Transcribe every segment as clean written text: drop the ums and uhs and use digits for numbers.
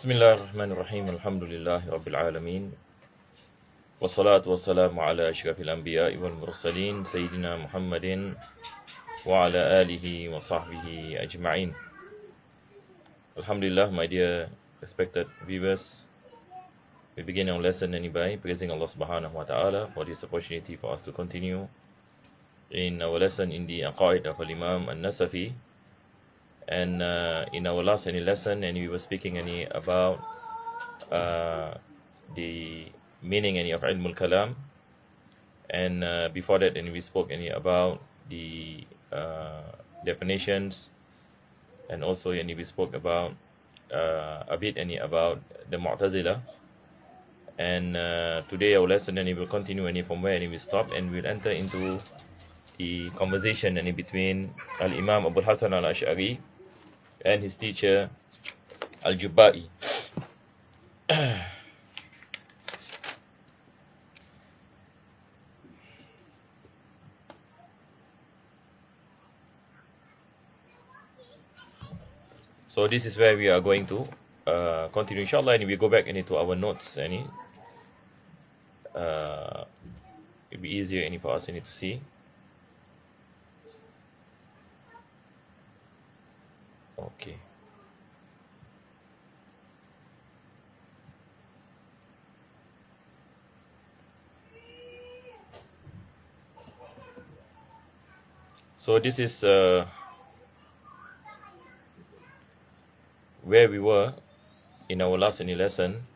بسم الله الرحمن الرحيم الحمد لله رب العالمين والصلاة والسلام على أشرف الأنبياء والمرسلين سيدنا محمد وعلى آله وصحبه أجمعين. Alhamdulillah, my dear respected viewers, we begin our lesson by praising Allah subhanahu wa ta'ala for this opportunity for us to continue in our lesson in the Aqaid of Imam An-Nasafi. And in our last lesson, we were speaking about the meaning of Ilm al-Kalam, and before that we spoke about the definitions, and also we spoke about a bit about the Mu'tazila. And today our lesson will continue from where we stopped, and we'll enter into the conversation between Al-Imam Abu Hasan al-Ash'ari and his teacher Al-Jubba'i. So this is where we are going to continue, inshallah, and we go back into our notes. It'll be easier for us to see. Okay. So this is where we were in our last lesson.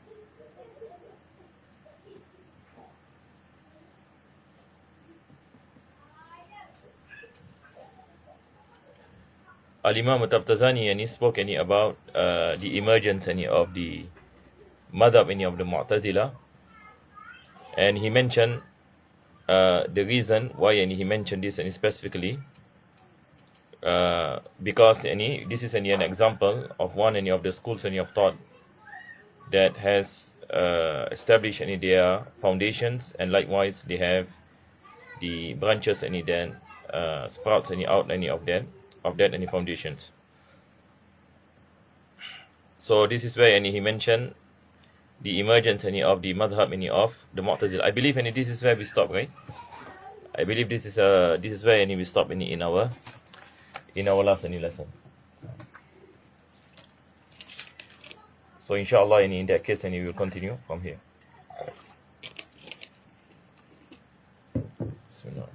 Al-Imam At-Taftazani spoke about the emergence of the madhab of the Mu'tazila, and he mentioned the reason why he mentioned this specifically because this is an example of one of the schools of thought that has established their foundations, and likewise they have the branches then sprouts out of that any foundations. So this is where he mentioned the emergence of the madhab of the Mu'tazila. I believe this is where we stop, right? I believe this is where we stop in our last lesson. So inshallah, in that case, we will continue from here. Bismillah.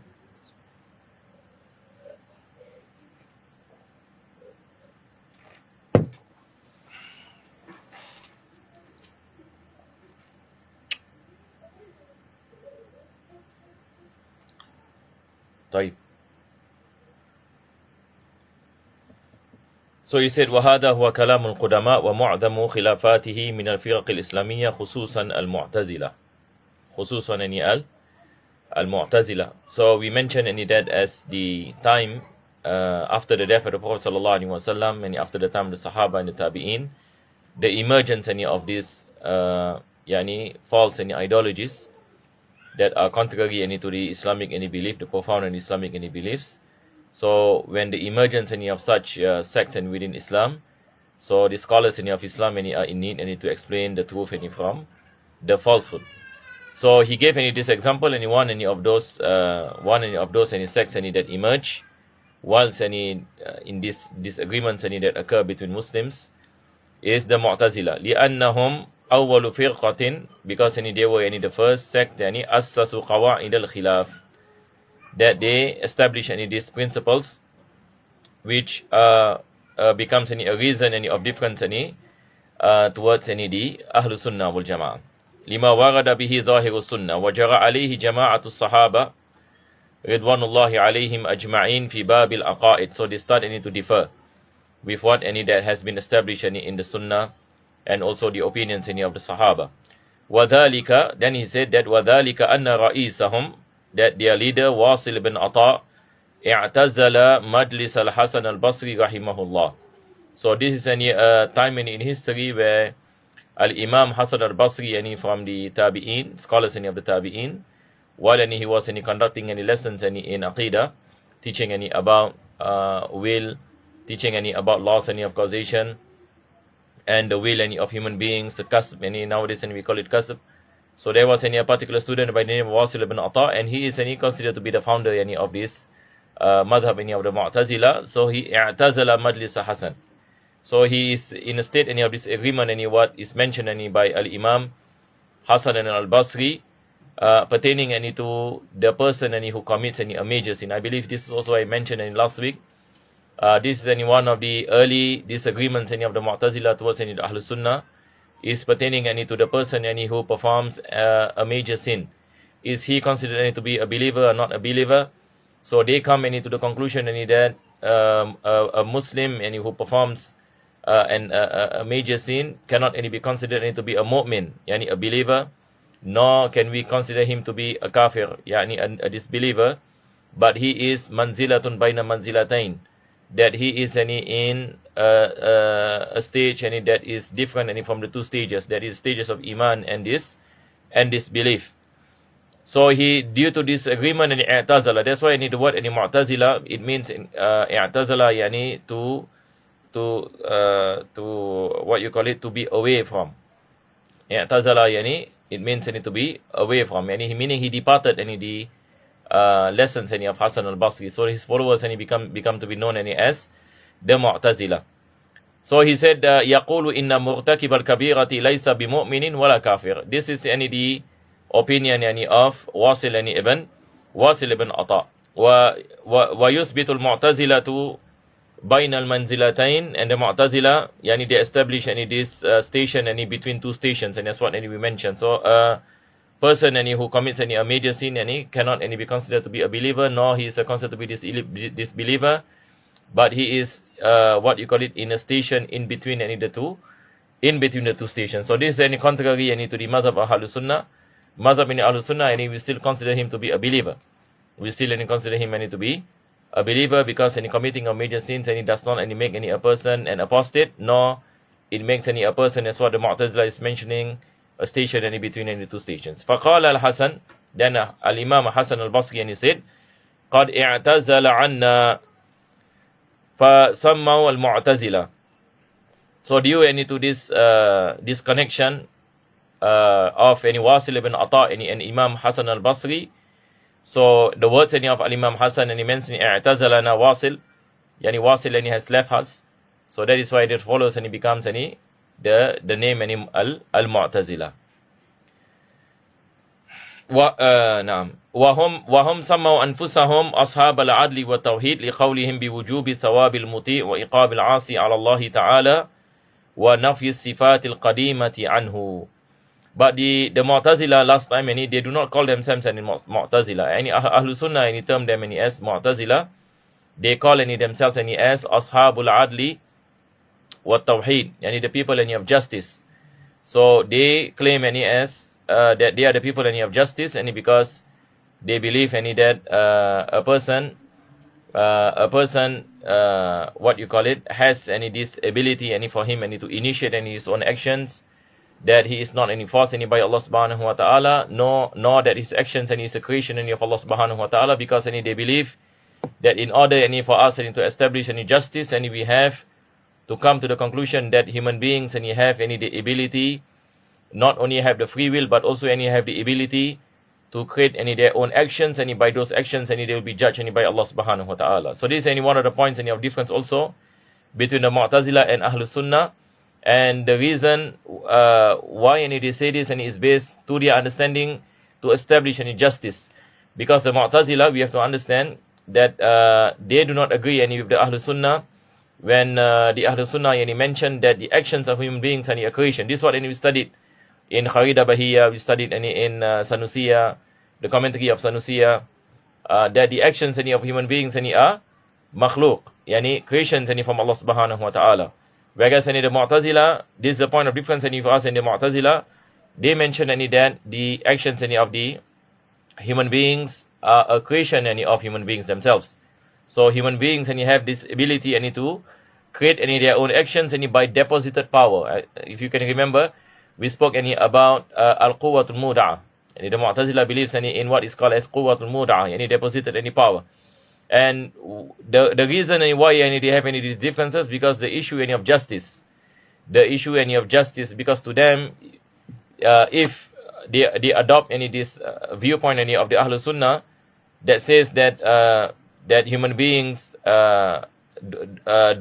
طيب. So he said, وَهَذَا هُوَ كَلَامُ الْقُدَمَاء وَمُعْظَمُ خِلَافَاتِهِ مِنَ الْفِرَقِ الْإِسْلَامِيَّةِ خُصُوصًا الْمُعْتَزِلَةِ خصوصا al-Mu'tazila. So we mentioned that as the time after the death of the Prophet sallallahu alaihi wasallam, and after the time of the Sahaba and the Tabi'in, the emergence of these false ideologies that are contrary to the Islamic belief, the profound Islamic beliefs. So when the emergence of such sects within Islam, so the scholars of Islam are in need to explain the truth from the falsehood. So he gave this example, one of those sects that emerge whilst in these disagreements that occur between Muslims is the Mu'tazila. لأنهم أول فرقة, because they were the first sect أسسوا قواعد الخلاف, that they establish these principles which becomes a reason of difference towards the Ahlul Sunnah wal Jama'ah. لما ورد به ظاهر السنة وجرى عليه جماعة الصحابة رضوان الله عليهم أجمعين في باب العقائد. So they start to differ with what that has been established in the Sunnah, and also the opinions of the Sahaba. وذلك, then he said that وذلك أن رئيسهم, that their leader Wasil ibn Ata اعتزل مجلس الحسن البصري رحمه الله. So this is a time in history where Al-Imam Hasan al-Basri from the Tabi'in, scholars of the Tabi'in, while he was conducting lessons in Aqidah, teaching about will, teaching about laws of causation, and the will of human beings, the kasb, nowadays we call it kasb. So there was a particular student by the name of Wasil ibn Ata, and he is considered to be the founder of this madhab of the Mu'tazila. So he i'tazala majlis Hasan. So he is in a state of disagreement what is mentioned by Al-Imam Hasan and Al-Basri pertaining to the person who commits a major sin. I believe this is also I mentioned last week. This is one of the early disagreements of the Mu'tazila towards the Ahlul Sunnah, is pertaining to the person who performs a major sin. Is he considered to be a believer or not a believer? So they come to the conclusion that a Muslim who performs a major sin cannot be considered to be a mu'min, a believer, nor can we consider him to be a kafir, a disbeliever, but he is manzilatun baina manzilatain, that he is in a stage that is different from the two stages, that is stages of iman and disbelief. So he, due to this agreement, i'tazala, that's why the word mu'tazila, it means i'tazala to what you call it, to be away from. I'tazala it means to be away from, meaning he departed the lessons of Hasan al-Basri. So his followers become to be known as the Mu'tazila. So he said, يقول إن مرتكب الكبيرة ليس بمؤمن ولا كافر. This is the opinion of Wasil ibn Ata. ويثبت المعتزلة بين المنزلتين, and the Mu'tazila they establish this station between two stations, and that's what we mentioned. So person who commits a major sin cannot be considered to be a believer, nor he is considered to be disbeliever, but he is what you call it, in a station in between the two stations. So this is contrary to the mazhab of Ahlus Sunnah. Mazhab Ahlus Sunnah, we still consider him to be a believer. We still consider him to be a believer, because committing of major sins does not make a person an apostate, nor it makes a person, as what the Mu'tazila is mentioning, a station between the two stations. فقال الحسن, then Al-Imam Hasan al-Basri, he said, قد اعتزل عنا فسموا المعتزلة. So due to this connection of Wasil ibn Ata and Imam Hasan al-Basri, so the words of Al-Imam Hasan, he mentioned i'tazalana Wasil, Wasil has left us. So that is why it follows and it becomes the name al-Mu'tazila. نعم وهم سموا أنفسهم أصحاب العدل والتوحيد لقولهم بوجوب ثواب المطيع وإقاب العاصي على الله تعالى ونفي الصفات القديمة عنه. But the Mu'tazila last time they do not call themselves any Mu'tazila. Ahlul Sunnah term them as Mu'tazila. They call themselves as Ashabul Adli wa Tawheed, the people of justice. So they claim as that they are the people of justice, because they believe that a person what you call it, has this ability for him to initiate his own actions, that he is not forced by Allah subhanahu wa ta'ala, nor that his actions is a creation of Allah subhanahu wa ta'ala, because they believe that in order for us to establish justice, we have to come to the conclusion that human beings have the ability, not only have the free will, but also have the ability to create their own actions, by those actions they will be judged by Allah subhanahu wa ta'ala. So this is one of the points of difference also between the Mu'tazila and Ahlus Sunnah. And the reason why they say this is based to their understanding to establish justice. Because the Mu'tazila, we have to understand that they do not agree with the Ahlul Sunnah when the Ahlul Sunnah mentioned that the actions of human beings are a creation. This is what we studied in Kharida Bahiyya, we studied in Sanusiya, the commentary of Sanusiya, that the actions of human beings are makhluk, creations from Allah subhanahu wa ta'ala. Whereas the Mu'tazila, this is the point of difference for us and the Mu'tazila, they mention that the actions of the human beings are a creation of human beings themselves. So human beings have this ability to create their own actions by deposited power. If you can remember, we spoke about al-quwwatul mud'a. The Mu'tazila believes in what is called as quwwatul mud'a, deposited power. And the reason why they have these differences, because the issue of justice, the issue any of justice, because to them, if they adopt any this viewpoint any of the Ahlul Sunnah that says that that human beings do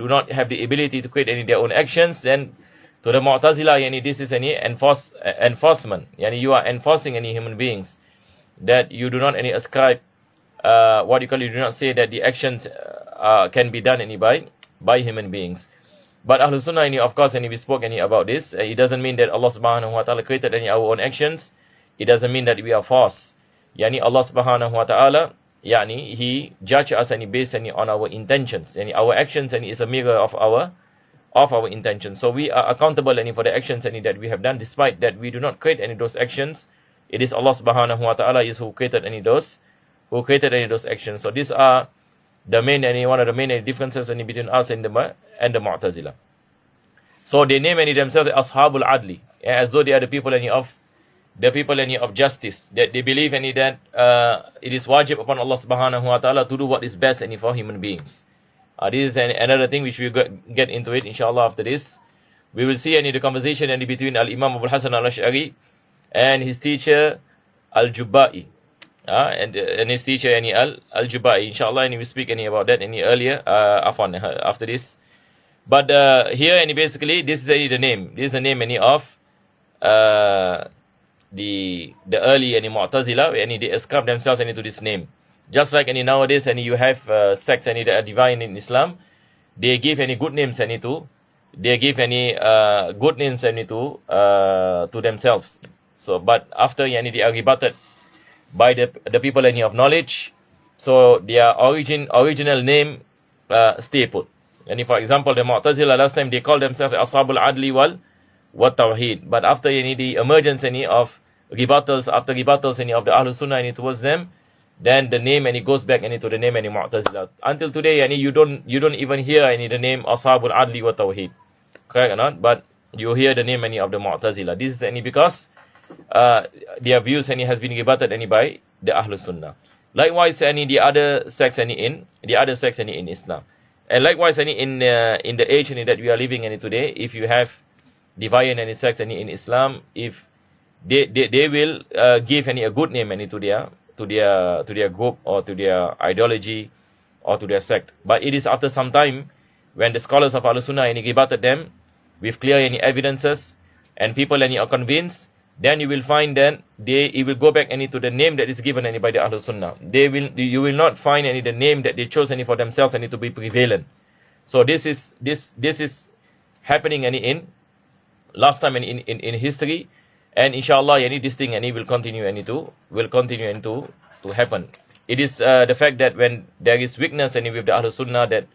not have the ability to create any their own actions, then to the Mu'tazila, yani this is any enforcement. Yani you are enforcing any human beings that you do not any ascribe what you call, you do not say that the actions can be done any by human beings. But Ahlul Sunnah any, of course, any we spoke any about this. It doesn't mean that Allah Subhanahu wa Taala created any our own actions. It doesn't mean that we are forced. Yani Allah Subhanahu wa Taala, yani He judge us any based any on our intentions. Yani our actions any is a mirror of our intentions. So we are accountable any for the actions any that we have done, despite that we do not create any those actions. It is Allah Subhanahu wa Taala is who created any those actions. So these are the main one of the main differences any between us and the Mu'tazila. So they name any themselves Ashabul Adli, as though they are the people any of justice, that they believe any that it is wajib upon Allah Subhanahu wa Taala to do what is best any for human beings. This is another thing which we get into it inshallah after this. We will see any the conversation any between Al-Imam Abu Hasan Al-Ash'ari and his teacher Al-Jubai, and his teacher any Al-Jubai, inshallah, and we speak any about that any earlier after this. But here any basically this is any the name. This is the name any of the early any Mu'tazila, any they ascribe themselves any to this name. Just like any nowadays any you have sects any that are divine in Islam, they give any good names any to themselves. So but after any they are rebutted by the people any of knowledge, so their original name stay put. And for example, the Mu'tazila last time they called themselves Ashabul Adli wal Tawheed, but after any the emergence any of rebuttals any of the Ahlul Sunnah any towards them, then the name any goes back any to the name any Mu'tazila. Until today any you don't even hear any the name Ashabul Adli wa Tawheed, correct or not? But you hear the name any of the Mu'tazila. This is any because their views any has been rebutted any by the Ahlul Sunnah. Likewise any the other sects any in Islam, and likewise any in the age any that we are living any today, if you have divine any sects any in Islam, if they will give any a good name any to their group or to their ideology or to their sect. But it is after some time when the scholars of Ahlul Sunnah any rebutted them with clear any evidences and people any are convinced, then you will find that it will go back any to the name that is given any by the Ahlul Sunnah. You will not find any the name that they chose any for themselves any to be prevalent. So this is happening any in last time in history, and inshallah any this thing any will continue to happen. It is the fact that when there is weakness any with the Ahlul Sunnah, that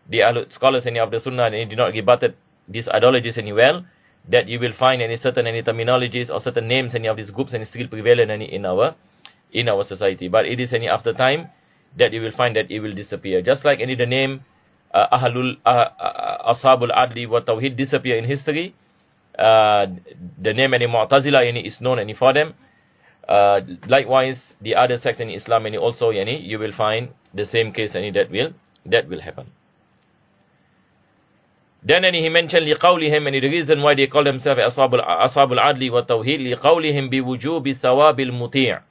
the Ahlul scholars any of the Sunnah any did not rebutted these ideologies any well, that you will find any certain any terminologies or certain names any of these groups and still prevalent any in our society. But it is any after time that you will find that it will disappear. Just like any the name Ashabul Adli wa Tawheed disappear in history, the name any Mu'tazila any is known any for them. Likewise the other sects in Islam any also any you will find the same case any that will happen. Then he mentioned لِقَوْلِهِمْ, and the reason why they call themselves أصحاب العدل والتوحيد لِقَوْلِهِمْ بِوُجُوبِ ثواب المطيع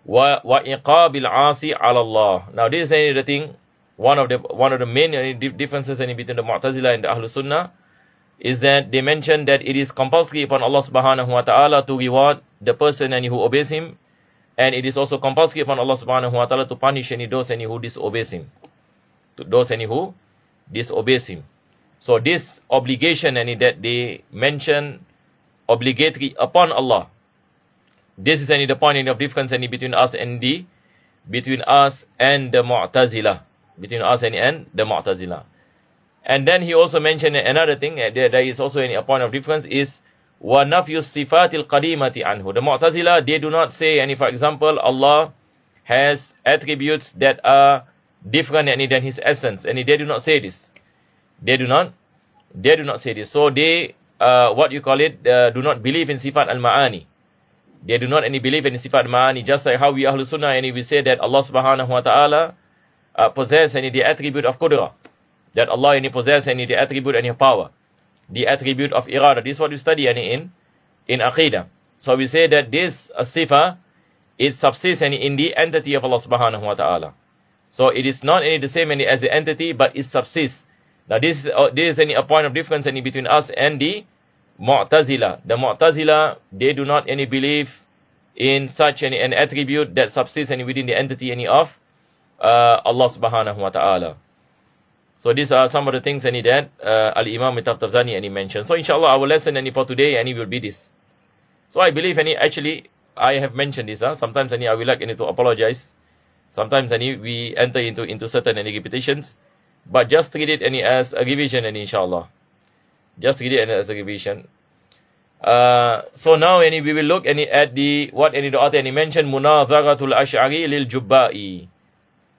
وإقاب العاصي على الله. Now this is the thing, one of the main differences between the Mu'tazila and the Ahlul Sunnah is that they mention that it is compulsory upon Allah Subhanahu wa Ta'ala to reward the person who obeys Him, and it is also compulsory upon Allah Subhanahu wa Ta'ala to punish those who disobeys Him, who disobeys Him. So this obligation that they mention obligatory upon Allah, this is the point of difference between us and the Mu'tazila, And then he also mentioned another thing, there is also a point of difference is وَنَفْيُ الصِّفَاتِ الْقَدِيمَةِ عَنْهُ. The Mu'tazila, they do not say for example Allah has attributes that are different than His essence, and they do not say this. They do not say this. So they do not believe in sifat al-ma'ani. They do not believe in sifat al-ma'ani, just like how we Ahlul Sunnah we say that Allah Subhanahu wa Ta'ala possess the attribute of qudra, that Allah possess the attribute and power. the attribute of irada. This is what we study in Aqidah. So we say that this sifa, it subsists in the entity of Allah subhanahu wa ta'ala. So it is not the same as the entity, but it subsists. Now this is a point of difference between us and the Mu'tazila. The Mu'tazila, they do not believe in such an attribute that subsists within the entity of Allah subhanahu wa ta'ala. So these are some of the things that Al-Imam At-Taftazani mentioned. So inshallah our lesson for today will be this. So I believe actually I have mentioned this. Sometimes I will like to apologize. Sometimes we enter into certain repetitions. But just treat it as a revision inshallah. Just treat it as a revision. So now we will look at what the author mentioned, Munadharatul Ash'ari lil Jubba'i.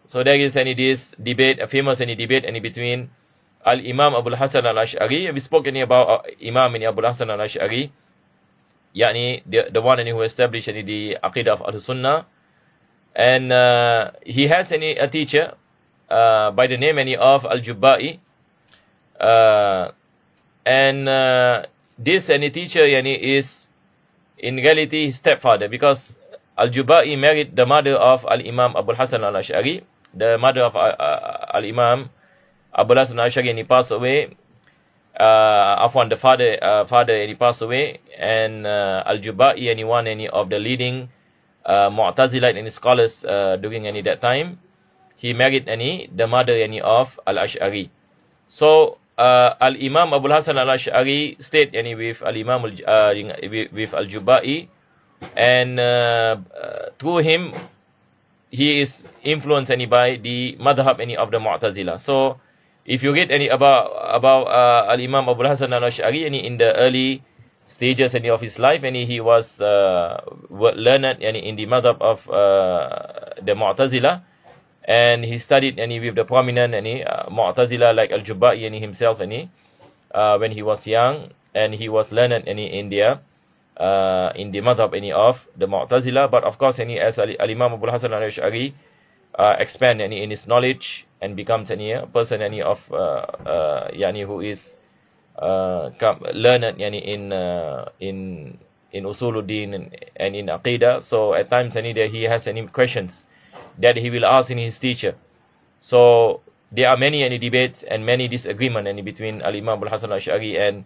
So there is this debate, a famous debate between Al-Imam Abul Hasan al-Ash'ari. We spoke about Imam Abul Hasan al-Ash'ari, yani the one who established the Aqidah of Al-Sunnah. And he has a teacher by the name of Al-Jubba'i. This teacher is in reality his stepfather, because Al-Jubba'i married the mother of Al-Imam Abul Hasan al-Ash'ari. The mother of Al-Imam Abul Hasan al-Ash'ari, and he passed away. The father he passed away. And Al-Jubba'i one of the leading Mu'tazilite and scholars during that time. He married the mother of Al-Ash'ari. So Al-Imam Abul Hasan al-Ash'ari stayed with Al-Imam with Al-Jubba'i, and through him he is influenced by the madhab of the Mu'tazila. So if you read about Al-Imam Abul Hasan al-Ash'ari in the early stages of his life, and he was learned in the madhab of the Mu'tazila, and he studied with the prominent Mu'tazila like Al-Jubba'i himself when he was young, and he was learned in the madhab of the Mu'tazila. But of course as Al-Imam Abul Hasan al-Ash'ari expand in his knowledge and becomes a person of who is learned in Usuluddin and in Aqidah. So at times he has questions that he will ask his teacher. So there are many debates and many disagreements between Al-Imam Abul Hasan al-Ash'ari and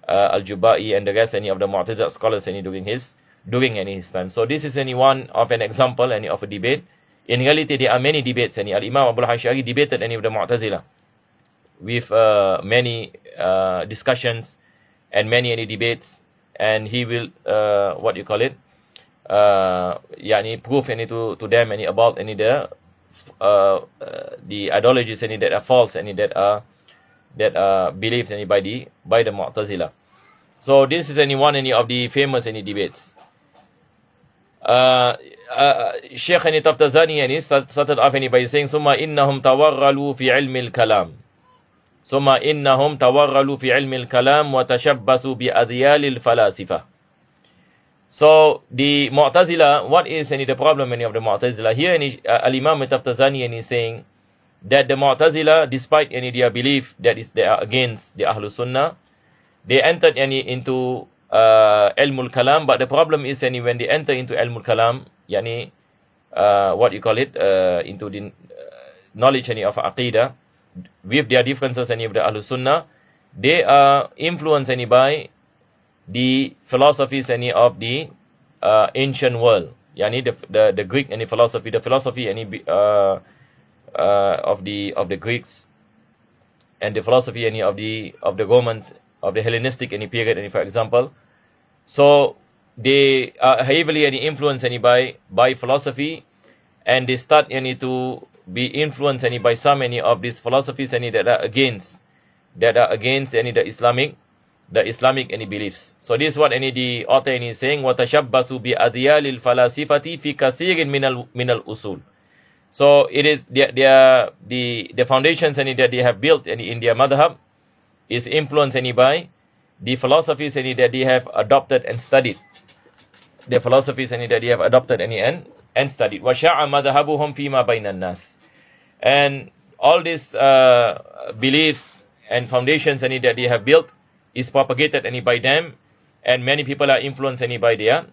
Al-Jubba'i and the rest of the Mu'tazila scholars during his time. So this is one of an example of a debate. In reality there are many debates. Al-Imam Abul Hasan al-Ash'ari debated with the Mu'tazila with many discussions and many debates, and he will prove to them about the ideologies that are false and that are believed by the Mu'tazila. So this is one of the famous debates. Sheikh Taftazani started off by saying, Summa innahum tawarralu fi ilmi al-kalam. Summa innahum tawarralu fi ilmi al-kalam wa tashabbasu bi adiyal al-falasifa. So the Mu'tazila, what is the problem of the Mu'tazila? Here Al-Imam Taftazani is saying that the Mu'tazila, despite their belief that they are against the Ahlul Sunnah, they entered into Ilmul Kalam. But the problem is when they enter into Ilmul Kalam, into the knowledge of Aqidah, with their differences with the Ahlul Sunnah, they are influenced by the philosophies of the ancient world, the Greek philosophy, the philosophy of the Greeks, and the philosophy of the Romans, of the Hellenistic period, for example. So they are heavily influenced by philosophy, and they start to be influenced by some of these philosophies that are against the Islamic beliefs. So this is what the author is saying, وَتَشَبَّسُوا بِأَدْيَالِ الْفَلَاسِفَةِ فِي كَثِيرٍ مِنَ الْأُصُولِ. So it is the foundations that they have built in their madhab is influenced by the philosophies that they have adopted and studied. The philosophies that they have adopted and studied. وَشَاعَ مَذْهَبُهُمْ فِي مَا بَيْنَ النَّاسِ. And all these beliefs and foundations that they have built is propagated by them, and many people are influenced by their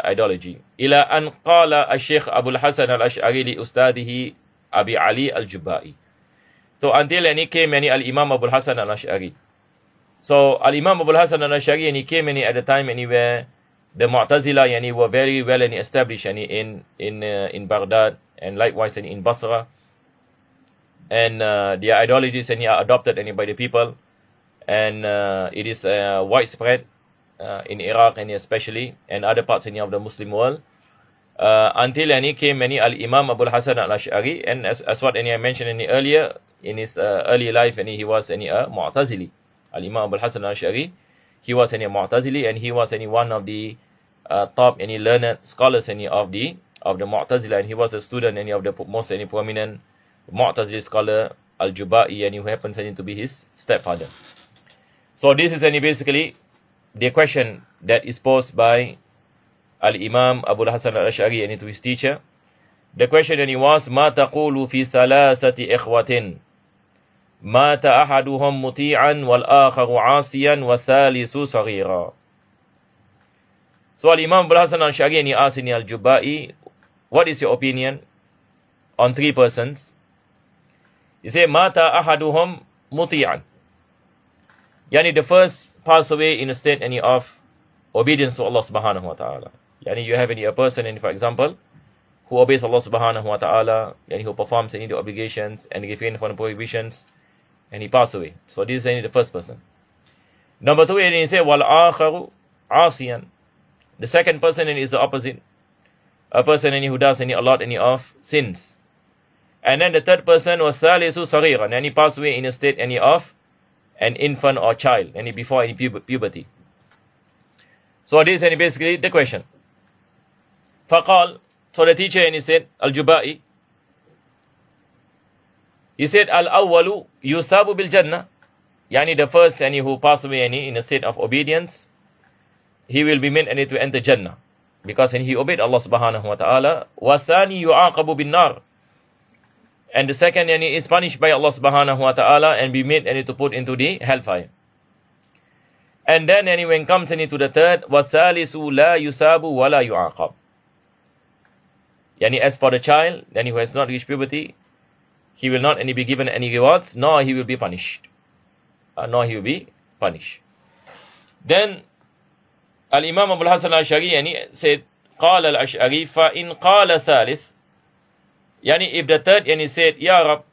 ideology. Ila an qala al-Sheikh Abul Hasan al-Ash'ari li ustadihi Abi Ali al-Jubai. So until came al-Imam Abul Hasan al-Ash'ari. So al-Imam Abul Hasan al-Ash'ari came at the time where the Mu'tazila were very well established in Baghdad, and likewise in Basra, and their ideologies are adopted by the people, and it is widespread in Iraq and especially and other parts of the Muslim world, until came al-Imam Abul Hasan al-Ash'ari, and as what I mentioned earlier, in his early life, and he was a Mu'tazili. Al-Imam Abul Hasan al-Ash'ari, he was a Mu'tazili, and he was one of the top learned scholars of the Mu'tazila, and he was a student of the most prominent Mu'tazili scholar Al-Jubai, and who happens to be his stepfather. So this is basically the question that is posed by Al-Imam Abul Hasan al-Ash'ari to his teacher. The question was, ما تقول في ثلاثة إخوة مات أحدهم مطيعا والآخر عاصيا والثالث صغيرا. So Al-Imam Abul Hasan al-Ash'ari asked Al-Jubai, what is your opinion on three persons? He said, Mata ahaduhum muti'an. The first passed away in a state of obedience to Allah subhanahu wa ta'ala. You have a person, for example, who obeys Allah subhanahu wa ta'ala, who performs the obligations and refrains from the prohibitions, and he passed away. So this is the first person. Number two, he said, Wal akharu asiyan. The second person is the opposite. A person who does a lot of sins. And then the third person was Thalisu Sariran, and he passed away in a state of an infant or child, and before any puberty. So this is basically the question. Faqal, so the teacher said, Al-Jubai, he said, Al-awwalu yusabu bil jannah. The first who passed away in a state of obedience, he will be meant to enter Jannah, because he obeyed Allah subhanahu wa ta'ala. Wa thani yu'aqabu bin nar. And the second is punished by Allah subhanahu wa ta'ala and be made to put into the hellfire. And then when it comes into the third, وَثَالِثُ لَا يُسَابُ وَلَا يُعَاقَبُ. As for the child, who has not reached puberty, he will not be given any rewards, nor he will be punished. Then Al-Imam Abul Hasan al-Ash'ari said, قال الأشعري فإن قال ثالث. If the third said, Ya Rab,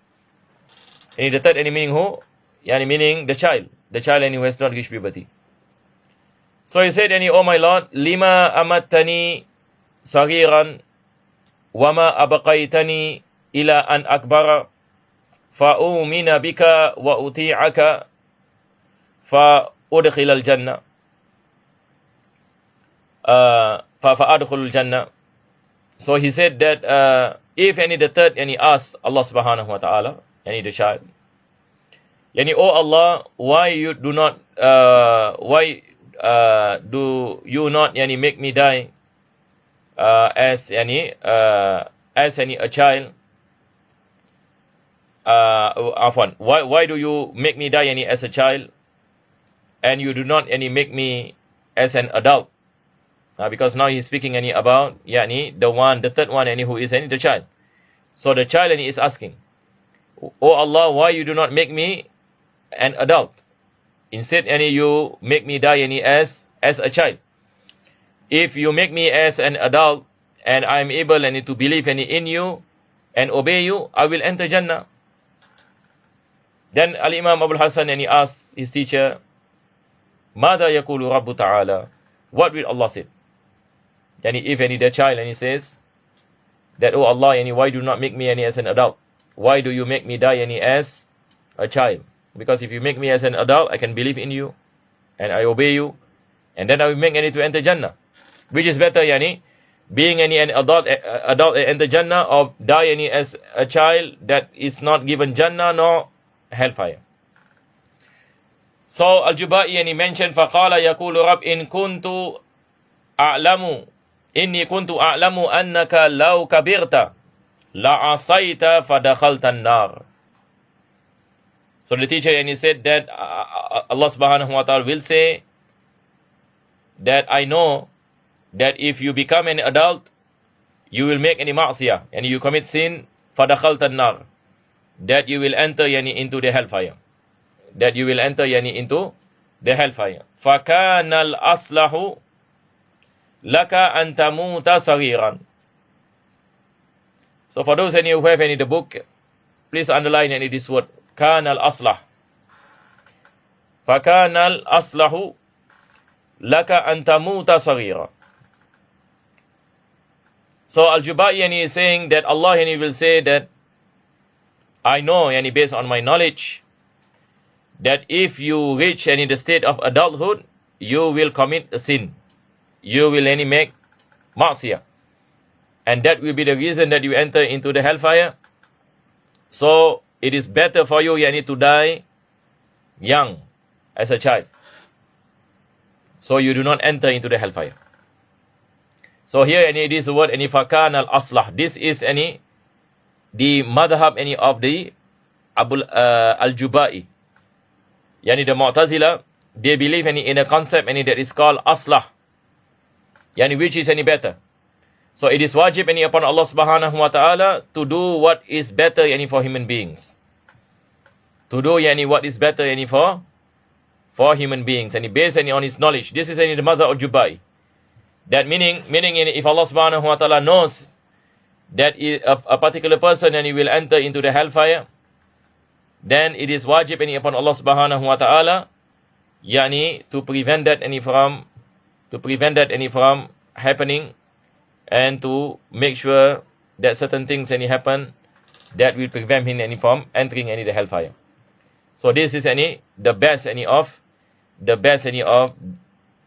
the third meaning who? Meaning the child who has not reached puberty. So he said, Oh my Lord, lima amattani saghiran wama abaqaytani ila an akbara fa'umina bika wa uti'aka fa'udkhil al-jannah fa'adkhul al-jannah. So he said that if the third asked Allah subhanahu wa ta'ala, the child, oh Allah, why do you not make me die as a child? Why do you make me die as a child, and you do not make me as an adult? Because now he's speaking about the third one who is the child. So the child is asking, Oh Allah, why you do not make me an adult? Instead you make me die as a child. If you make me as an adult and I am able to believe in you and obey you, I will enter Jannah. Then Al-Imam Abul Hasan asked his teacher, Mada yakulu Rabbu Ta'ala? What will Allah say? If the child says that, Oh Allah, why do you not make me as an adult? Why do you make me die as a child? Because if you make me as an adult, I can believe in you and I obey you, and then I will make to enter Jannah. Which is better, being an adult enter Jannah, or die as a child that is not given Jannah nor hellfire. So Al-Jubai mentioned, فَقَالَ يَقُولُ رَبْ إِن كُنْتُ أَعْلَمُ إِنِّي كُنْتُ أَعْلَمُ أَنَّكَ لَوْ كَبِرْتَ لَعَصَيْتَ فَدَخَلْتَ النَّارِ. So the teacher and he said that Allah subhanahu wa ta'ala will say that I know that if you become an adult, you will make any ma'siyah and you commit sin, فَدَخَلْتَ النَّارِ, that you will enter into the hellfire. That you will enter into the hellfire. فَكَانَ الْأَصْلَحُ لَكَ أَن تَمُوتَ صَغِيرًا. So for those who have the book, please underline this word, كَانَ الْأَصْلَحُ. فَكَانَ الْأَصْلَحُ لَكَ أَن تَمُوتَ صَغِيرًا. So Al-Jubai is saying that Allah will say that I know based on my knowledge that if you reach the state of adulthood, you will commit a sin. You will make ma'siyah. And that will be the reason that you enter into the hellfire. So it is better for you to die young as a child. So you do not enter into the hellfire. So here it is the word fakan al-aslah. This is the madhab of the Al-Jubai. The Mu'tazila, they believe in a concept that is called aslah. Which is better. So it is wajib upon Allah subhanahu wa ta'ala to do what is better for human beings. To do what is better for human beings. And based on his knowledge. This is the madhab of Jubai. That meaning if Allah subhanahu wa ta'ala knows that a particular person he will enter into the hellfire, then it is wajib upon Allah subhanahu wa ta'ala to prevent that from happening, and to make sure that certain things happen that will prevent him from entering the hellfire. So this is the best of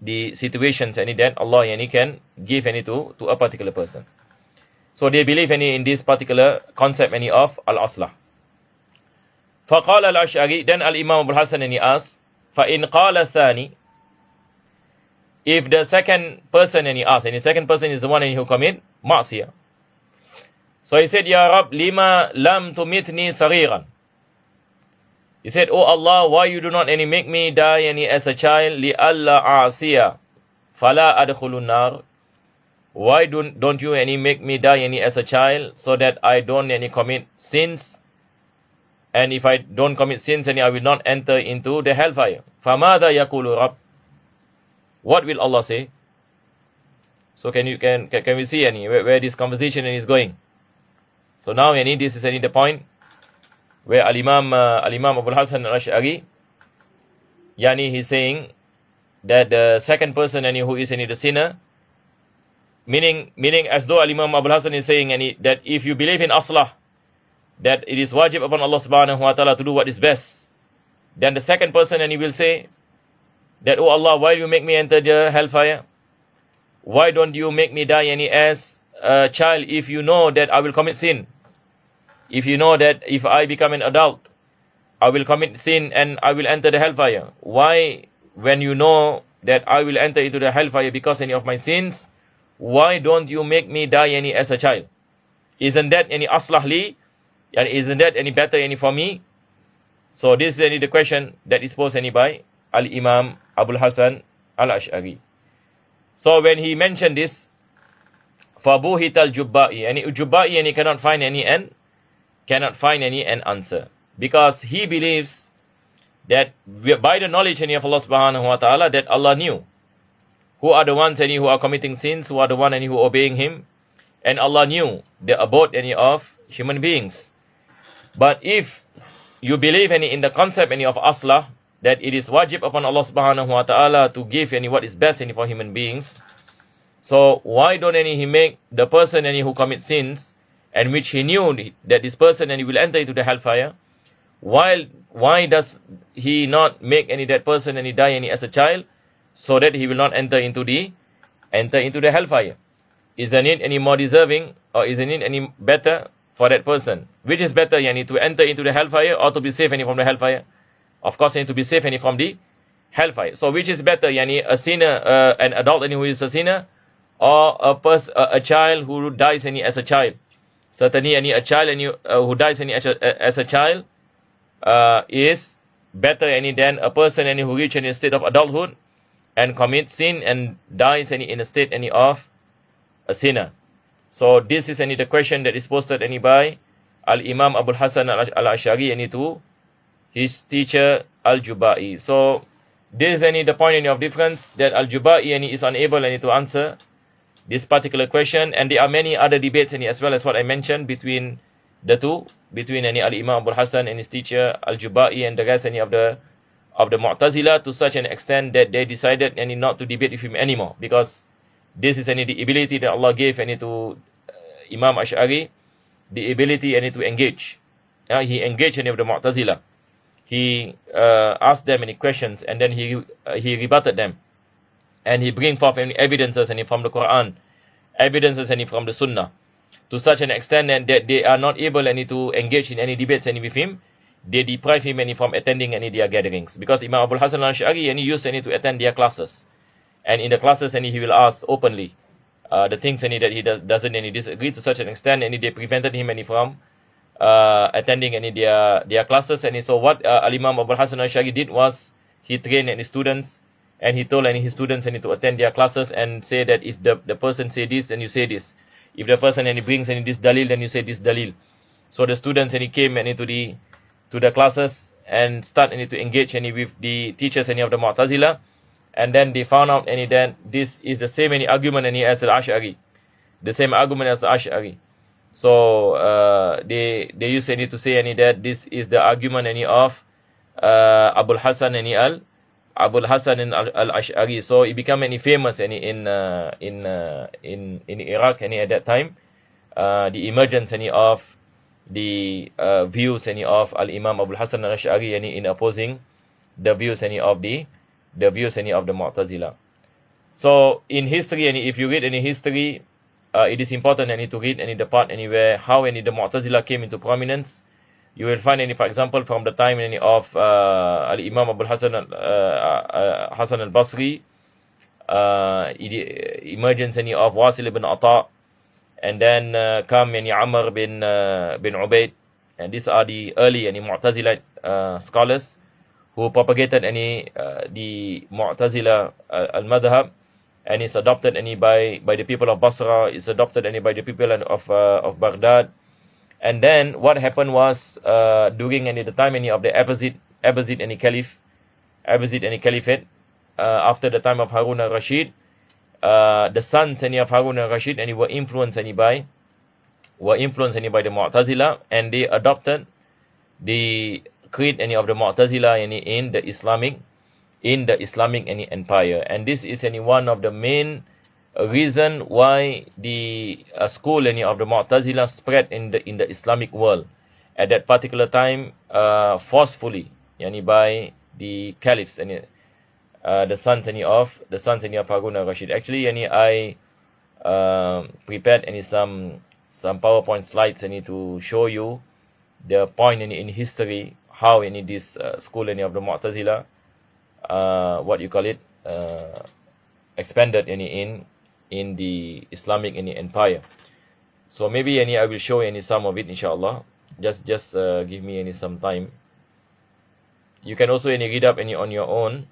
the situations that Allah can give to a particular person. So they believe in this particular concept of al-aslah. فقال الأشعري, then Al-Imam Abu Hasan asked, فإن قال الثاني, if the second person asks, and the second person is the one who commit ma'siyah. So he said, Ya Rab, lima lam tumitni saghiran. He said, Oh Allah, why you do not make me die as a child? Li alla a'siya fala adkhulun nar. Why don't you make me die as a child, so that I don't commit sins? And if I don't commit sins, I will not enter into the hellfire. Famada yaqulu Rabb. What will Allah say? So can we see where this conversation is going? So now this is the point where Al-Imam Abu Hasan al-Ash'ari, he's saying that the second person who is the sinner, meaning as though Al-Imam Abu Hasan is saying that if you believe in aslah, that it is wajib upon Allah subhanahu wa ta'ala to do what is best, then the second person he will say that, Oh Allah, why do you make me enter the hellfire? Why don't you make me die as a child if you know that I will commit sin? If you know that if I become an adult, I will commit sin and I will enter the hellfire. Why, when you know that I will enter into the hellfire because of my sins, why don't you make me die as a child? Isn't that aslah li? And isn't that any better for me? So this is the question that is posed by Al-Imam Abu Hasan al-Ash'ari. So when he mentioned this, فَبُوهِتَ الْجُبَّائِ, and Jubai cannot find any answer, because he believes that by the knowledge of Allah subhanahu wa ta'ala, that Allah knew who are the ones who are committing sins, who are the ones who are obeying him, and Allah knew the abode of human beings. But if you believe in the concept of aslah, that it is wajib upon Allah subhanahu wa ta'ala to give what is best for human beings, so why don't he make the person who commits sins, and which he knew that this person he will enter into the hellfire, why does he not make that person die as a child, so that he will not enter into the hellfire? Isn't it any more deserving, or isn't it any better for that person? Which is better, to enter into the hellfire or to be safe from the hellfire? Of course, to be safe from the hellfire. So which is better, a sinner, an adult who is a sinner, or a child who dies as a child? Certainly, a child who dies as a child is better any than a person any who reach any state of adulthood and commit sin and dies any in a state any of a sinner. So this is any the question that is posted any by Al-Imam Abul Hasan Al-Ash'ari any to his teacher Al-Jubai. So this is any the point any of difference that Al-Jubai any is unable any to answer this particular question, and there are many other debates any as well as what I mentioned between the two, between any Al-Imam Abul Hasan and his teacher Al-Jubai and the rest any of the Mu'tazila, to such an extent that they decided any not to debate with him anymore, because this is any the ability that Allah gave any to Imam Ash'ari, the ability any to engage. He engaged any of the Mu'tazila. He asked them any questions, and then he rebutted them, and he bring forth any evidences any from the Quran, evidences any from the Sunnah, to such an extent that they are not able any to engage in any debates any with him. They deprive him any from attending any their gatherings, because Imam Abul Hasan al-Ash'ari any used any to attend their classes, and in the classes any he will ask openly the things any that he doesn't any disagree, to such an extent any they prevented him any from attending any their classes. And so what Al-Imam Abul Hasan al-Ash'ari did was he trained any students, and he told any his students any to attend their classes and say that if the person say this, then you say this. If the person any brings any this dalil, then you say this dalil. So the students any came any to the classes and start any to engage any with the teachers any of the Mu'tazila, and then they found out any that this is the same any argument any as Al-Ash'ari, the same argument as the Ash'ari. So they used any to say any that this is the argument any of Abul Hasan any Abul Hasan and Al-Ash'ari. So it became any famous any in Iraq any at that time, the emergence any of the views any of Al-Imam Abul Hasan al-Ash'ari any in opposing the views any of the Mu'tazila. So in history, any if you read any history, it is important any to read any the part anywhere how any the Mu'tazila came into prominence. You will find any, for example, from the time any of Al-Imam Abul Hasan Hasan al-Basri, emergence any of Wasil ibn Ata, and then come any Amr bin Ubaid, and these are the early any Mu'tazilite scholars who propagated any the Mu'tazila al-Madhab, and is adopted any by the people of Basra, is adopted any by the people of Baghdad. And then what happened was during any the time any of the Abbasid any Caliph, Abbasid any Caliphate, after the time of Harun al-Rashid, the sons any of Harun al-Rashid and were influenced any by the Mu'tazila, and they adopted the creed any of the Mu'tazila any in the Islamic any empire. And this is any one of the main reason why the school any of the Mu'tazila spread in the Islamic world at that particular time forcefully, yani by the caliphs and the sons any of Harun al-Rashid. Actually, yani I prepared any some PowerPoint slides any to show you the point in history how any this school any of the Mu'tazila what you call it expanded any in the Islamic any empire. So maybe any I will show any some of it, inshallah. Just give me any some time. You can also any read up any on your own.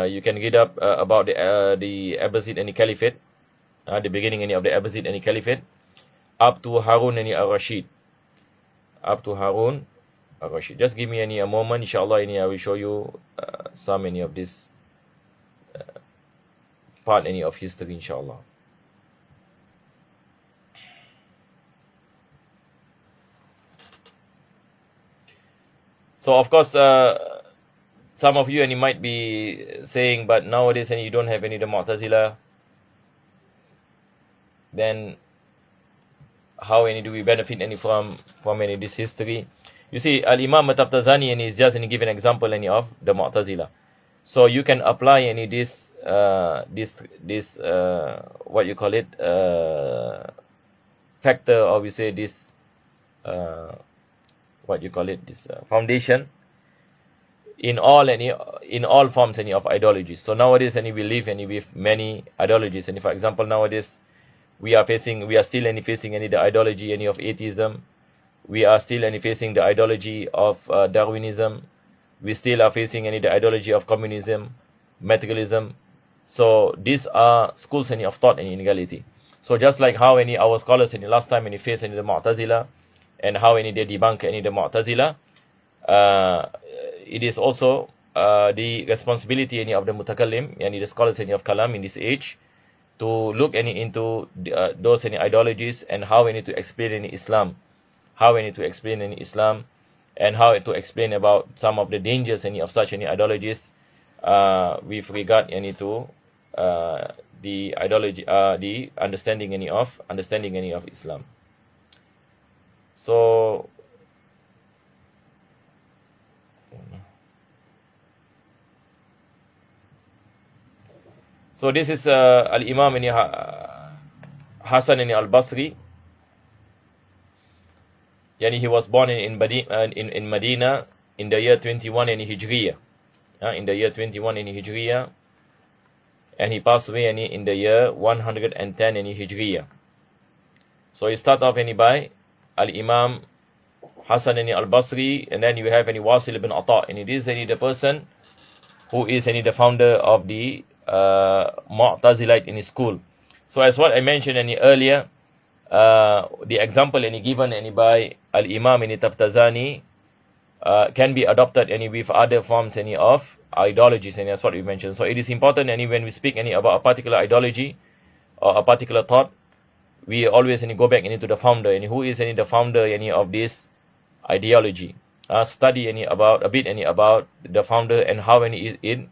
You can read up about the Abbasid any Caliphate, the beginning any of the Abbasid any Caliphate, up to Harun any al-Rashid, Just give me any a moment, inshallah. Any I will show you some any of this part any of history, inshallah. So of course some of you and you might be saying, but nowadays and you don't have any the Mu'tazila, then how any do we benefit any from any this history? You see, Al-Imam Taftazani and is just any give an example any of the Mu'tazila. So you can apply any this what you call it factor, or we say this what you call it this foundation in all forms any of ideologies. So nowadays any we live any with many ideologies, and for example nowadays we are still any facing any the ideology any of atheism. we are still facing the ideology of Darwinism. We still are facing the ideology of communism, materialism. So these are schools of thought and inequality. So just like how our scholars in the last time faced the Mu'tazila, and how they debunk the Mu'tazila, it is also the responsibility of the mutakallim, the scholars of kalam in this age, to look into those ideologies and how we need to explain Islam, and how to explain about some of the dangers of such ideologies with regard to the ideology, the understanding of Islam. So this is Al-Imam Hasan al-Basri. He was born in Medina in the year 21 Hijriya. In the year 21 Hijriya, and he passed away in the year 110 Hijriya. So he start off by Al-Imam Hasan al-Basri, and then you have Wasil ibn Ata, and it is the person who is the founder of the Mu'tazilite in his school. So as what I mentioned earlier, the example given by Al-Imam Taftazani can be adopted with other forms of ideologies, and that's what we mentioned. So it is important when we speak about a particular ideology or a particular thought, we always go back into the founder, who is the founder of this ideology. Study about a bit about the founder and how it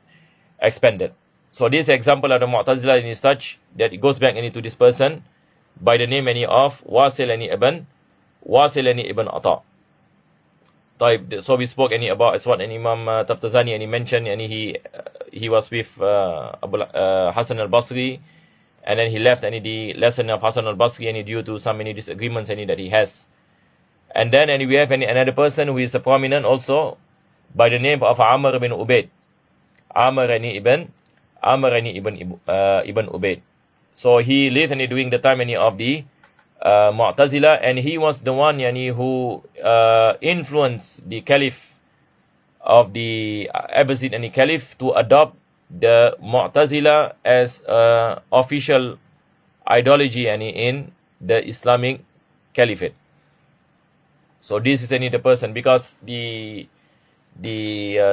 expanded. So this example of the Mu'tazila is such that it goes back into this person by the name of Wasil ibn Ata. So we spoke about as what Imam Taftazani mentioned, he was with Hasan al-Basri, and then he left the lesson of Hasan al-Basri due to some disagreements that he has. And then we have another person who is prominent also by the name of Amr ibn Ubaid. Amr ibn Ubaid. So he lived during the time of the Mu'tazila, and he was the one who influenced the Caliph of the Abbasid Caliph to adopt the Mu'tazila as official ideology in the Islamic Caliphate. So this is the person, because the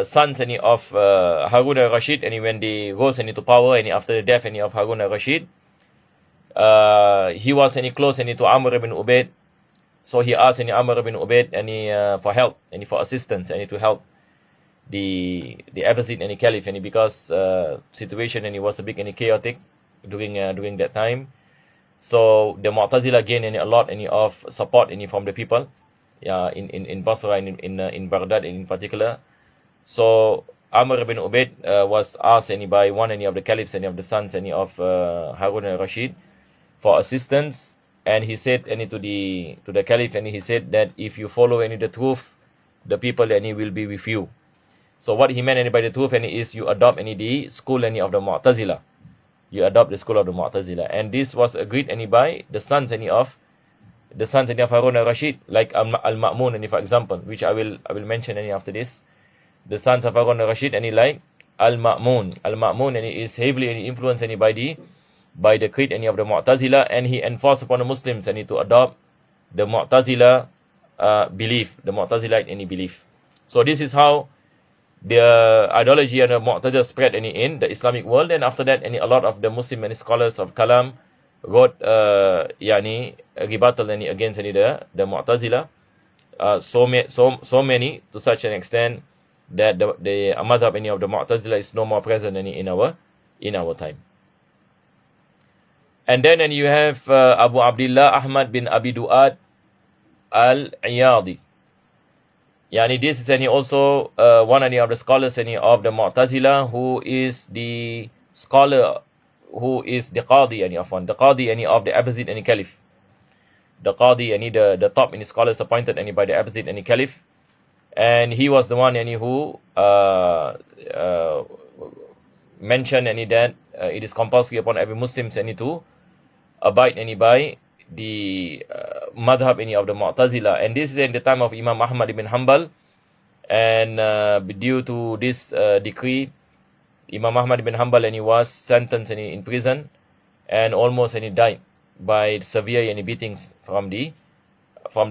sons of Harun al-Rashid, when they rose to power, after the death of Harun al-Rashid, he was close to Amr ibn Ubaid. So he asked Amr ibn Ubaid for help for assistance to help the Abbasid Caliph, because situation was a bit chaotic during that time. So the Mu'tazila gained a lot of support from the people in Basra, in Baghdad in particular. So Amr ibn Ubaid was asked by one of the caliphs of the sons of Harun al-Rashid for assistance, and he said to the caliph, he said that if you follow the truth, the people will be with you. So what he meant by the truth is you adopt the school of the Mu'tazila. You adopt the school of the Mu'tazila, and this was agreed by the sons of Harun al-Rashid, like Al-Ma'mun, for example, which I will mention after this. The sons of Harun al-Rashid, like Al-Ma'mun. Al-Ma'mun is heavily influenced by the creed of the Mu'tazila, and he enforced upon the Muslims to adopt the Mu'tazila belief, the Mu'tazilite belief. So this is how the ideology of the Mu'tazila spread in the Islamic world, and after that a lot of the Muslim scholars of Kalam wrote a rebuttal against the Mu'tazila, so many, to such an extent that the madhab of the Mu'tazila is no more present in our time. And then you have Abu Abdullah Ahmad bin Abi Du'ad al-Iyadi. This is also one of the scholars of the Mu'tazila, who is the scholar, who is the Qadi of the Abbasid Caliph. The Qadi, the top scholars appointed by the Abbasid Caliph. And he was the one who mentioned that it is compulsory upon every Muslim to abide by madhab of the Mu'tazila, and this is in the time of Imam Ahmad ibn Hanbal. And due to this decree, Imam Ahmad ibn Hanbal he was sentenced in prison, and almost he died by severe beatings from the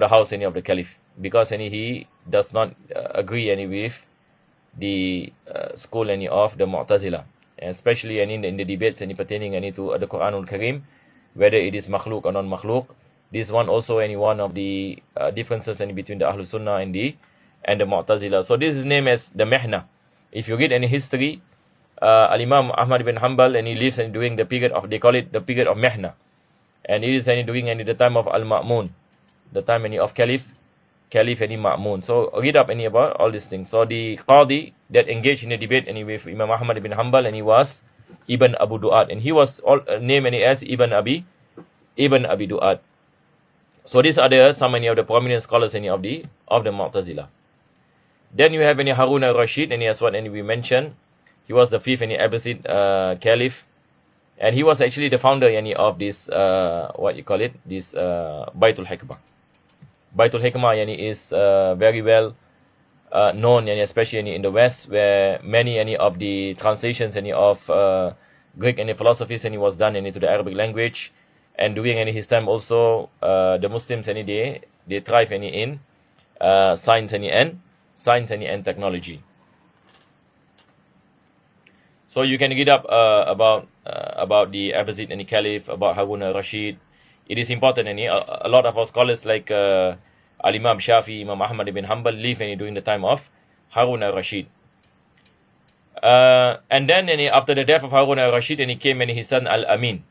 house of the Caliph, because he does not agree with the school of the Mu'tazila, especially in the debates pertaining to the Quranul Karim, whether it is makhluk or non-makhluk. This one also one of the differences between the Ahlul Sunnah and the Mu'tazila. So this is named as the Mihna. If you read any history, Al-Imam Ahmad ibn Hanbal, and he lives during the period of, they call it the period of Mihna, and it is during the time of Al-Ma'mun, the time of Caliph Ma'mun. So read up about all these things. So the Qadi that engaged in a debate with Imam Ahmad ibn Hanbal, and he was Ibn Abu Du'ad, and he was named as Ibn Abi Du'ad. So these are some of the prominent scholars of the Mu'tazila. Then you have Harun al-Rashid, and as what we mentioned, he was the fifth Abbasid Caliph, and he was actually the founder of this this Baitul Hikmah. Baitul Hikmah is very well known, especially in the West, where many of the translations of Greek philosophies was done into the Arabic language. And during his time also, the Muslims they thrive in science and technology. So you can read up about the Abbasid Caliph, about Harun al-Rashid. It is important, a lot of our scholars like Al-Imam Shafi, Imam Ahmad ibn Hanbal live during the time of Harun al-Rashid. And then after the death of Harun al-Rashid, he came his son Al-Amin.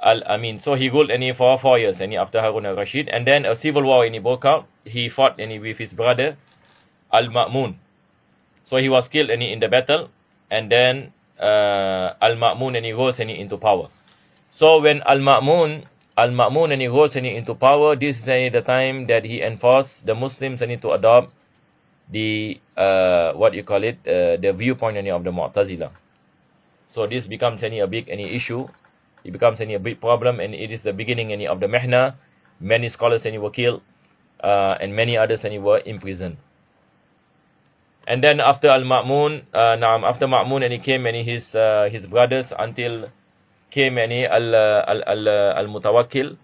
Al-Amin. So he ruled for 4 years after Harun al-Rashid, and then a civil war broke out. He fought with his brother Al-Ma'mun. So he was killed in the battle, and then Al-Ma'mun rose into power. So when Al-Ma'mun rose into power, this is the time that he enforced the Muslims to adopt the the viewpoint of the Mu'tazila. So this becomes a big issue. It becomes a big problem, and it is the beginning of the Mihna. Many scholars were killed, and many others were imprisoned. And then after Al-Ma'mun, after Ma'mun, he came his brothers, until came Al-Mutawakkil,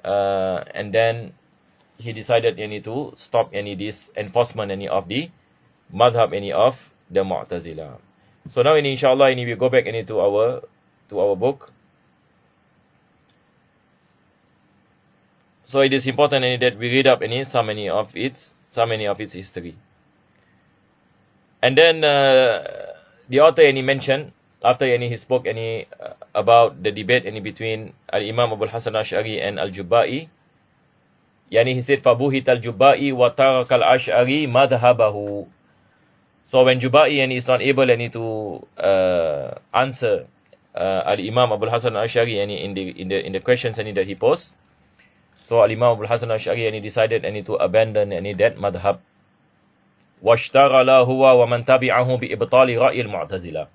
and then he decided to stop this enforcement of the madhab of the Mu'tazila. So now inshallah we go back to our book. So it is important that we read up some of its history. And then the author mentioned, after he spoke about the debate between Al-Imam Abu al-Hasan al-Ash'ari and Al-Jubba'i, he said Fabuhit al-Jubba'i wa taraka al-Ash'ari madhabahu. So when Jubba'i is not able to answer Al-Imam Abu al-Hasan al-Ash'ari in the questions that he posed, so Al-Imam Abu al-Hasan al-Ash'ari decided to abandon that madhab. وَاشْتَغَلَ هُوَ وَمَنْ تَبِعَهُ بِإِبْطَالِ رَأْيِ الْمُعْتَزِلَةِ.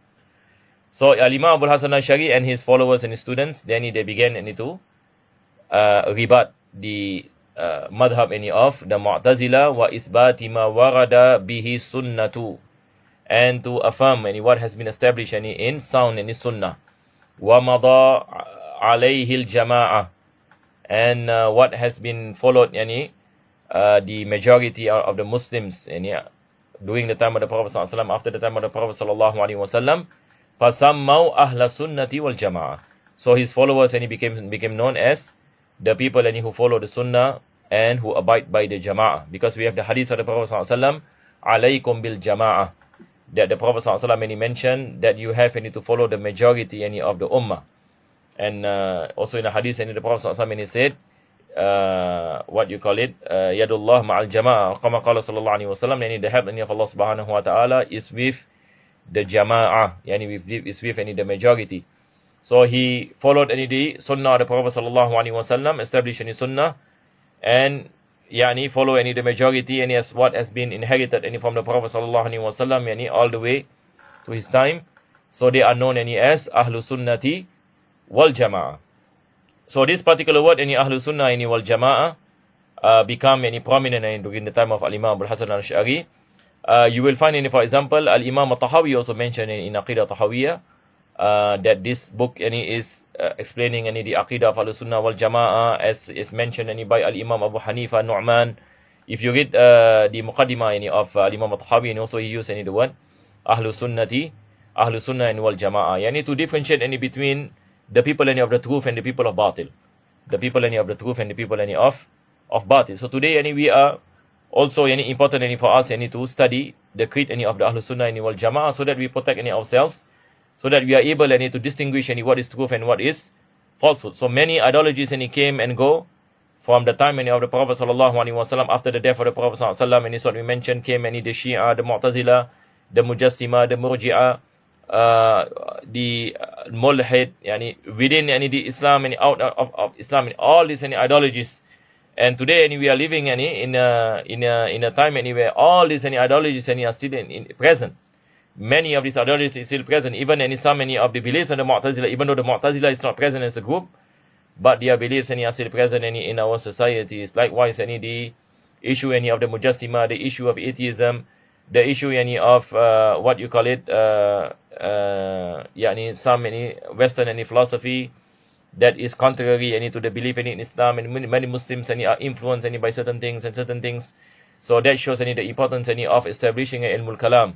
So Al-Imam Abu al-Hasan al-Ash'ari and his followers and his students, then they began to rebut the madhab of the Mu'tazila, wa isbati ma warada bihi sunnatu, and to affirm what has been established in sound sunnah, wa mada alayhi al-jama'ah, and what has been followed the majority of the Muslims during the time of the Prophet ﷺ, after the time of the Prophet ﷺ, فَسَمَّوْا أَهْلَ السُنَّةِ وَالْجَمَاعَةِ. So his followers became known as the people who follow the Sunnah and who abide by the Jama'ah, because we have the hadith of the Prophet ﷺ, عَلَيْكُمْ بِالْجَمَاعَةِ, that the Prophet ﷺ mentioned that you have to follow the majority of the Ummah. And also in the hadith the Prophet ﷺ said, Yadullah ma'al jama'ah, kama qala sallallahu alaihi wasallam, the help of Allah subhanahu wa ta'ala is with the jama'ah, is with the majority. So he followed the sunnah of the Prophet sallallahu alaihi wasallam, established sunnah, and follow the majority, as what has been inherited from the Prophet sallallahu alaihi wasallam, all the way to his time. So they are known as Ahlu Sunnati wal Jama'ah. So this particular word, any Ahlus Sunnah, any wal Jama'ah, become any prominent during the time of Al-Imam Abul Hasan al-Ash'ari. You will find, for example, Al-Imam al-Tahawi also mentioned in Aqidah Tahawiyah that this book is explaining the Aqidah of Ahlus Sunnah wal Jama'ah, as is mentioned by Al-Imam Abu Hanifa Nu'man. If you read the Muqaddimah of Al-Imam al-Tahawi, and also he used the word Ahlus Sunnah and wal Jama'ah, to differentiate between the people of the truth and the people of batil. The people of the truth and the people of batil. So today we are also important for us to study the creed of the Ahlus Sunnah and wal Jama'ah, so that we protect ourselves, so that we are able to distinguish what is truth and what is falsehood. So many ideologies came and go from the time of the Prophet sallallahu alaihi wasallam. After the death of the Prophet sallallahu alaihi wasallam, and is what we mentioned, came the Shia, the Mu'tazila, the Mujassima, the Murji'ah, the Mulhid, within the Islam and out of Islam, and all these ideologies. And today we are living in a time where all these ideologies are still present. Many of these ideologies is still present, even some of the beliefs of the Mu'tazila, even though the Mu'tazila is not present as a group, but their beliefs are still present in our societies. Likewise, the issue of the Mujassima, the issue of atheism, the issue of what you call it, some Western philosophy that is contrary to the belief in Islam, and many Muslims are influenced by certain things. So that shows the importance of establishing Ilmul Kalam,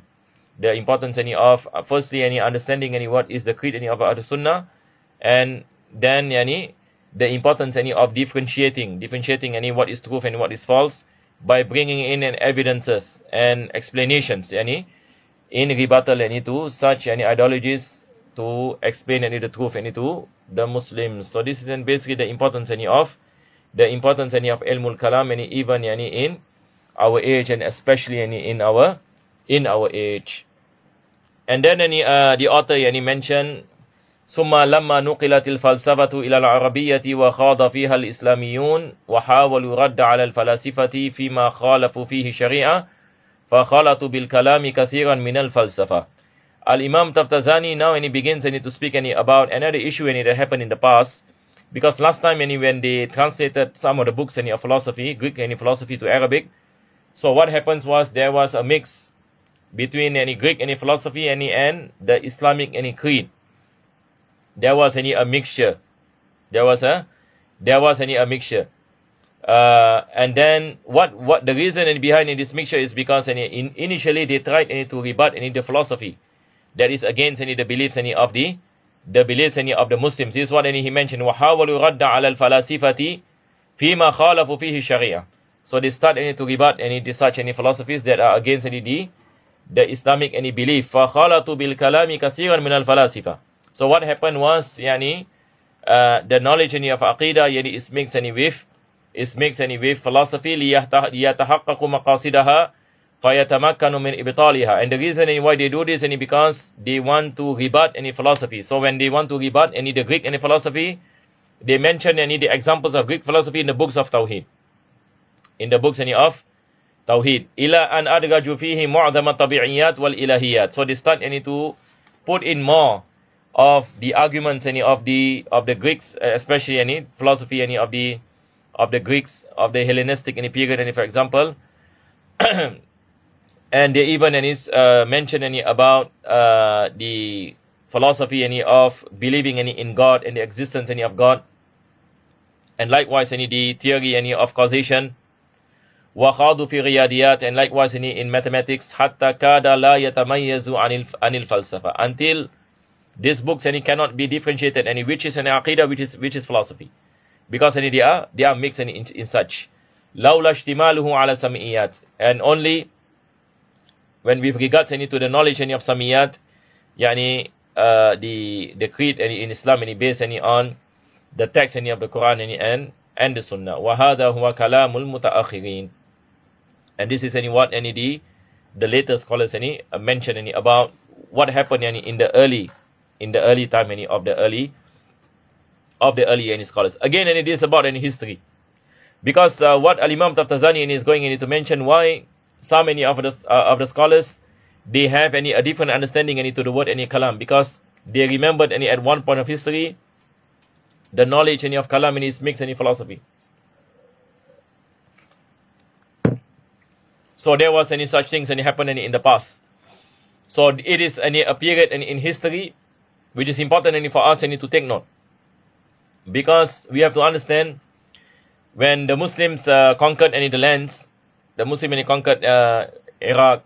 the importance of firstly understanding what is the creed of Ahlus Sunnah, and then the importance of differentiating what is truth and what is false, by bringing in evidences and explanations in rebuttal to such ideologies, to explain the truth to the Muslims. So this is basically the importance of Ilmul Kalam, even in our age, and especially in our age. And then the author mentioned, ثم لما نقلت الفلسفة إلى العربية وخاض فيها الإسلاميون وحاولوا رد على الفلاسفة فيما خالفوا فيه شريعة فخلطوا بالكلام كثيرا من الفلسفة. Al-Imam Taftazani now he begins to speak about another issue that happened in the past, because last time when they translated some of the books of philosophy, Greek philosophy, to Arabic, so what happens was there was a mix between Greek philosophy and the Islamic creed. There was a mixture. There was a mixture. And then what the reason behind this mixture is because initially they tried to rebut the philosophy that is against the beliefs of the Muslims. This is what he mentioned. وَحَاوَلُوا رَدَّ عَلَى الْفَلَاسِفَةِ فِيمَا خَالَفُوا فِيهِ شَرِيعَةً. So they start to rebut such philosophies that are against the Islamic belief. فَخَالَطُوا بِالْكَلَامِ كَثِيرًا مِنَ الْفَلَاسِفَةِ. So what happened was the knowledge of Aqidah is mixed with philosophy, لِيَتَحَقَّقُوا مَقَاصِدَهَا فَيَتَمَكَّنُوا مِنْ إِبْطَالِهَا. And the reason why they do this because they want to rebut philosophy. So when they want to rebut the Greek philosophy, they mention the examples of Greek philosophy in the books of Tawheed. In the books of Tawheed. إِلَىٰ أَنْ أَدْغَجُوا فِيهِ مُعْظَمَ الطَّبِعِيَّاتِ وَالْإِلَهِيَّاتِ. So they start to put in more of the arguments of the Greeks, especially philosophy of the Greeks of the Hellenistic period, for example. And they even mention about the philosophy of believing in God and the existence of God, and likewise the theory of causation. وَخَاضُوا فِي رِيَاضِيَاتٍ. And likewise in mathematics. حَتَّى كَادَ لَا يَتَمَيَّزُ عَنِ الْفَلْسَفَةِ. Until these books cannot be differentiated which is an aqidah, which is philosophy, because they are mixed in such. لَوْلَا اشْتِمَالُهُ عَلَى سَمِئِيَّاتٍ. And only when with regards to the knowledge of samiyat, the creed in Islam based on the text of the Quran and the Sunnah. وَهَذَا هُوَ كَلَامُ الْمُتَأَخِرِينَ. And this is what the later scholars mention about what happened in the early time of the early scholars. Again, it is about history, because what Al-Imam Taftazani is going to mention, why so many of the scholars they have a different understanding to the word kalam, because they remembered at one point of history the knowledge of kalam and its mix and philosophy. So there was any such things and it happened in the past. So it is a period in history which is important for us to take note. Because we have to understand, when the Muslims conquered the lands, the Muslims conquered Iraq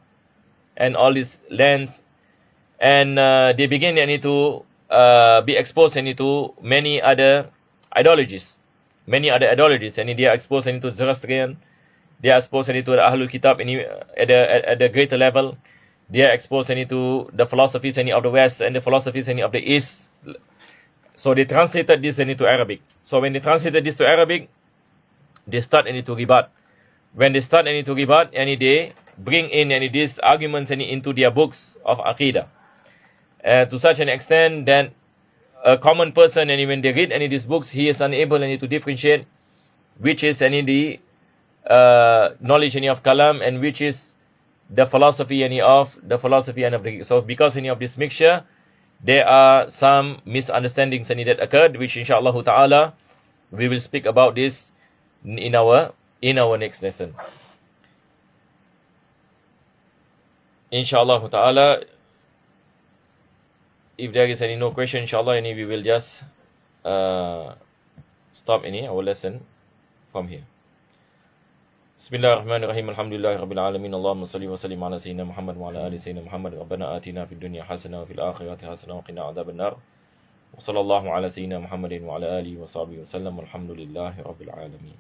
and all these lands, and they begin to be exposed to many other ideologies. And they are exposed to Zoroastrian, they are exposed to the Ahlul Kitab at the greater level. They are exposed to the philosophies of the West and the philosophies of the East. So they translated this into Arabic. So when they translated this to Arabic, they start to rebut. When they start to rebut, they bring in these arguments into their books of Aqidah. To such an extent that a common person, when they read these books, he is unable to differentiate which is the knowledge of Kalam and which is the philosophy of the. So because of this mixture, there are some misunderstandings that occurred, which inshallah ta'ala we will speak about this in our next lesson. Inshallah ta'ala, if there is no question, inshallah, we will just stop our lesson from here. Bismillahirrahmanirrahim. Alhamdulillahi rabbil alamin. Allahumma salli wa sallim ala sayyidina Muhammad wa ala ali sayyidina Muhammad. Rabbana atina fid dunya hasanah wa fil akhirati hasanah wa qina adhaban nar. Wa sallallahu ala sayyidina Muhammadin wa ala alihi wa sahbihi wa sallam. Alhamdulillahi rabbil alamin.